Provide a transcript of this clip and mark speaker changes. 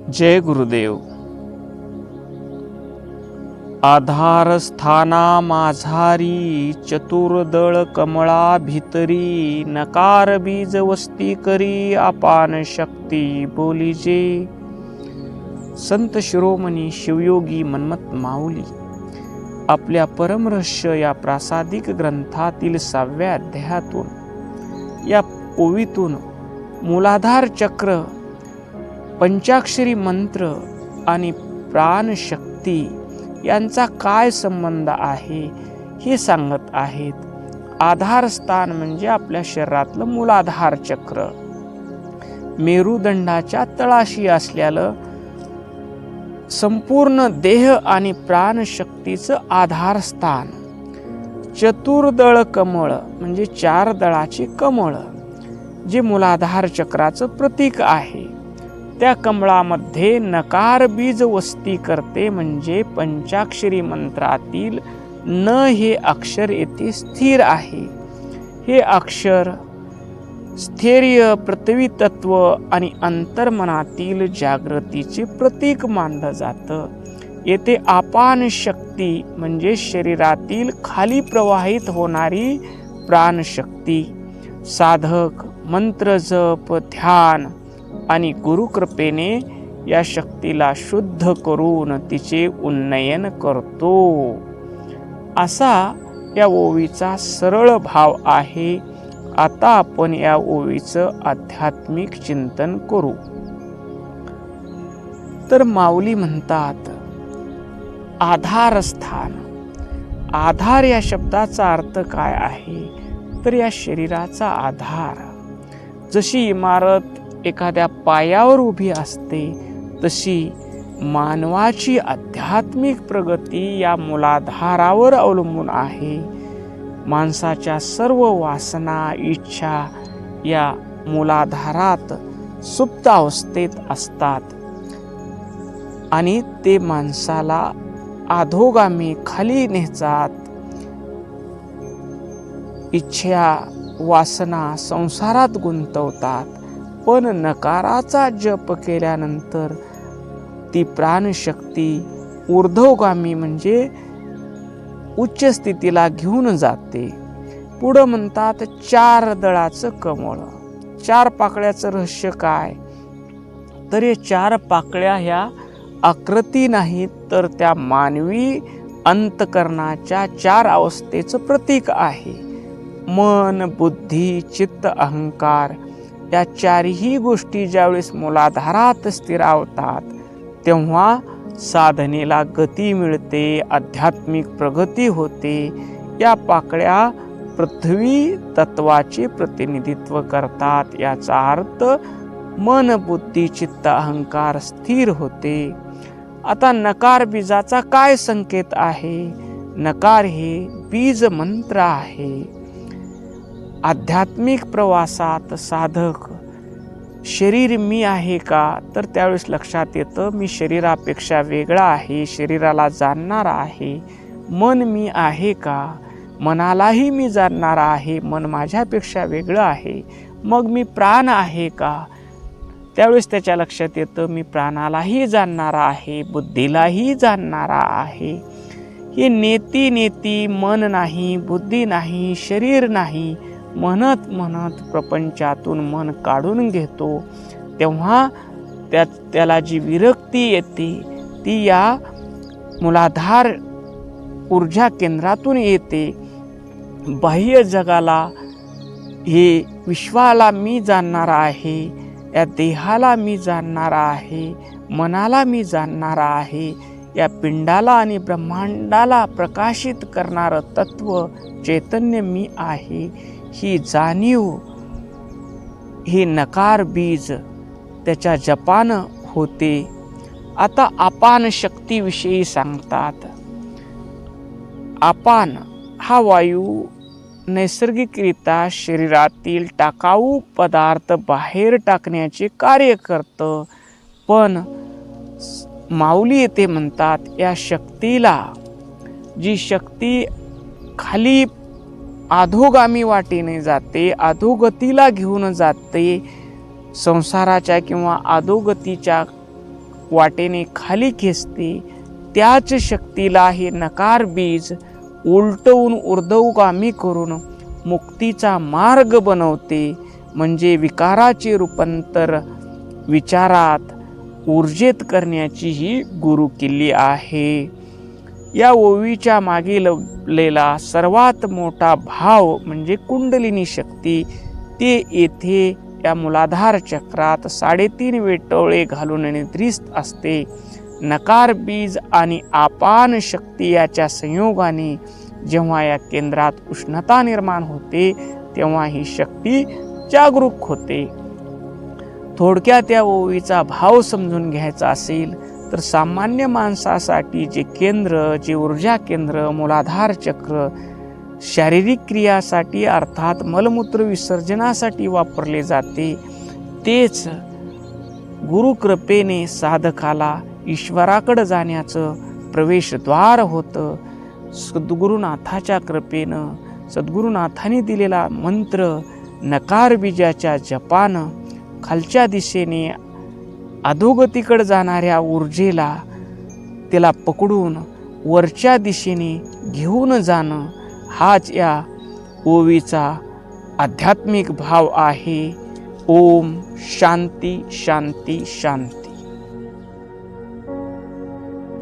Speaker 1: जय गुरुदेव. आधारस्थाना माझारी चतुर्दळ कमळा भितरी नकार बीज वस्ती करी अपान शक्ती बोलीजे. संत शिरोमणी शिवयोगी मन्मथ माऊली आपल्या परमरहस्य या प्रासादिक ग्रंथातील 6व्या अध्यायातून या ओवीतून मूलाधार चक्र, पंचाक्षरी मंत्र आणि प्राणशक्ती यांचा काय संबंध आहे हे सांगत आहेत. आधारस्थान म्हणजे आपल्या शरीरातलं मूलाधार चक्र, मेरुदंडाच्या तळाशी असलेलं संपूर्ण देह आणि प्राणशक्तीचं आधारस्थान. चतुर्दळ कमळ म्हणजे 4 दळाचे कमळ जे मूलाधार चक्राचं प्रतीक आहे. त्या कमळामध्ये नकार बीज वस्ती करते म्हणजे पंचाक्षरी मंत्रातील न हे अक्षर येथे स्थिर आहे. हे अक्षर स्थैर्य, पृथ्वी तत्व आणि अंतर्मनातील जागृतीचे प्रतीक मानलं जातं. येथे अपान शक्ती म्हणजे शरीरातील खाली प्रवाहित होणारी प्राणशक्ती. साधक मंत्र जप, ध्यान आणि गुरुकृपेने या शक्तीला शुद्ध करून तिचे उन्नयन करतो, असा या ओवीचा सरळ भाव आहे. आता आपण या ओवीचं आध्यात्मिक चिंतन करू. तर माऊली म्हणतात आधारस्थान. आधार या शब्दाचा अर्थ काय आहे तर या शरीराचा आधार. जशी इमारत एखाद्या पायावर उभी असते तशी मानवाची आध्यात्मिक प्रगती या मूलाधारावर अवलंबून आहे. माणसाच्या सर्व वासना, इच्छा या मूलाधारात सुप्त अवस्थेत असतात आणि ते माणसाला अधोगामी खाली नेतात. इच्छा, वासना संसारात गुंतवतात. पण नकाराचा जप केल्यानंतर ती प्राणशक्ती ऊर्ध्वगामी म्हणजे उच्च स्थितीला घेऊन जाते. पुढं म्हणतात 4 दळाचं कमळ. 4 पाकळ्याचं रहस्य काय तर हे 4 पाकळ्या ह्या आकृती नाहीत तर त्या मानवी अंतकरणाच्या 4 अवस्थेचं प्रतीक आहे. मन, बुद्धी, चित्त, अहंकार या 4ही गोष्टी ज्यावेळेस मूलाधारात स्थिरावतात तेव्हा साधनेला गती मिळते, आध्यात्मिक प्रगती होते. या पाकळ्या पृथ्वी तत्वाचे प्रतिनिधित्व करतात. याचा अर्थ मन, बुद्धी, चित्त, अहंकार स्थिर होते. आता नकार बीजाचा काय संकेत आहे? नकार हे बीज मंत्र आहे. आध्यात्मिक प्रवासात साधक शरीर मी आहे का तर त्यावेळेस लक्षात येतं मी शरीरापेक्षा वेगळा आहे, शरीराला जाणणारा आहे. मन मी आहे का? मनालाही मी जाणणारा आहे, मन माझ्यापेक्षा वेगळं आहे. मग मी प्राण आहे का? त्यावेळेस त्याच्या लक्षात येतं मी प्राणालाही जाणणारा आहे, बुद्धीलाही जाणणारा आहे. हे नेती मन नाही, बुद्धी नाही, शरीर नाही म्हणत म्हणत प्रपंचातून मन काढून घेतो तेव्हा त्याला जी विरक्ती येते ती या मूलाधार ऊर्जा केंद्रातून येते. बाह्य जगाला, हे विश्वाला मी जाणणारा आहे, या देहाला मी जाणणारा आहे, मनाला मी जाणणारा आहे, या पिंडाला आणि ब्रह्मांडाला प्रकाशित करणारं तत्व चैतन्य मी आहे. ही जाणीव, ही नकार बीज त्याच्या जपानं होते. आता अपान शक्तीविषयी सांगतात. अपान हा वायू नैसर्गिकरित्या शरीरातील टाकाऊ पदार्थ बाहेर टाकण्याचे कार्य करतं. पण माऊली येथे म्हणतात या शक्तीला, जी शक्ती खाली अधोगामी वाटेने जाते, अधोगतीला घेऊन जाते, संसाराच्या किंवा अधोगतीच्या वाटेने खाली खेचते, त्याच शक्तीला हे नकार बीज उलटवून ऊर्ध्वगामी करून मुक्तीचा मार्ग बनवते. म्हणजे विकाराचे रूपांतर विचारात ऊर्जेत करण्याची ही गुरुकिल्ली आहे. या ओवीच्या मागे लपलेला सर्वात मोठा भाव म्हणजे कुंडलिनी शक्ती, ते येथे या मूलाधार चक्रात 3.5 वेटोळे घालून निद्रिस्त असते. नकार बीज आणि आपान शक्ती याच्या संयोगाने जेव्हा या केंद्रात उष्णता निर्माण होते, तेव्हा ही शक्ती जागरूक होते. थोडक्यात या ओवीचा भाव समजून घ्यायचा असेल तर सामान्य माणसासाठी जे केंद्र, जे ऊर्जा केंद्र मूलाधार चक्र शारीरिक क्रियासाठी अर्थात मलमूत्र विसर्जनासाठी वापरले जाते, तेच गुरुकृपेने साधकाला ईश्वराकडे जाण्याचं प्रवेशद्वार होतं. सद्गुरुनाथाच्या कृपेनं, सद्गुरुनाथाने दिलेला मंत्र नकार बीजाच्या जपानं खालच्या दिशेने अधोगतीकडे जाणाऱ्या ऊर्जेला त्याला पकडून वरच्या दिशेने घेऊन जाणं, हाच या ओवीचा आध्यात्मिक भाव आहे. ओम शांती शांती शांती.